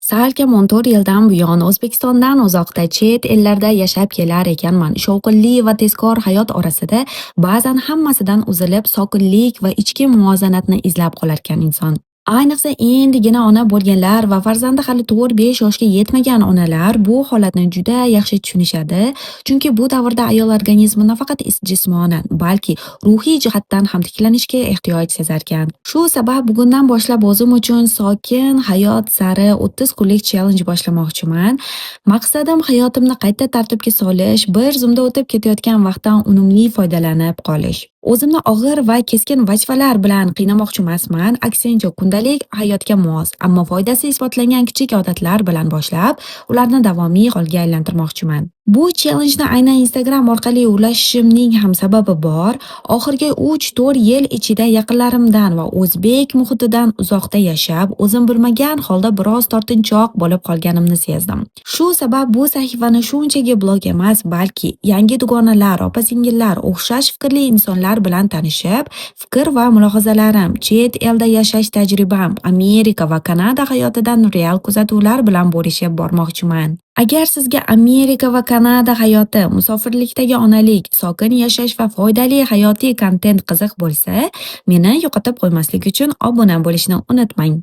Sal kam 14 yildan buyon O'zbekistondan uzoqda chet ellarda yashab kelar ekanman. Shovqinli va tezkor hayot orasida ba'zan hammasidan uzilib, sokinlik va ichki muvozanatni izlab qolarkan inson. Ayniqsa endigina ona bo'lganlar va farzandi hali 4-5 yoshga yetmagan onalar bu holatni juda yaxshi tushunishadi. Chunki bu davrda ayol organizmi nafaqat jismonan, balki ruhiy jihatdan ham tiklanishga ehtiyoj sezarkan. Shu sabab bugundan boshlab o'zim uchun sokin hayot sari 30 kunlik challenge boshlamoqchiman. Maqsadim hayotimni qayta tartibga solish, bir zumda o'tib ketayotgan vaqtdan unumli foydalanib qolish. O'zimni og'ir va keskin vazifalar bilan qiynamoqchi emasman, aksincha kundalik hayotga mos, ammo foydasi isbotlangan kichik odatlar bilan boshlab, ularni davomiy holga aylantirmoqchiman. Bu challenge-ni aynan Instagram orqali ulashishimning ham sababi bor. Oxirgi 3-4 yil ichida yaqinlarimdan va o'zbek muhitidan uzoqda yashab, o'zim bilmagan holda biroz tortinchoq bo'lib qolganimni sezdim. Shu sabab bu sahifani shunchaki blog emas, balki yangi dugonalar, opa-singillar, o'xshash fikrli insonlar bilan tanishib, fikr va mulohazalarim, chet elda yashash tajribam, Amerika va Kanada hayotidan real kuzatuvlar bilan bo'lishib bormoqchiman. Agar sizga Amerika va Kanada hayoti, musofirlikdagi onalik, sokin yashash va foydali hayotiy kontent qiziq bo'lsa, meni yo'qotib qo'ymaslik uchun obuna bo'lishni unutmang.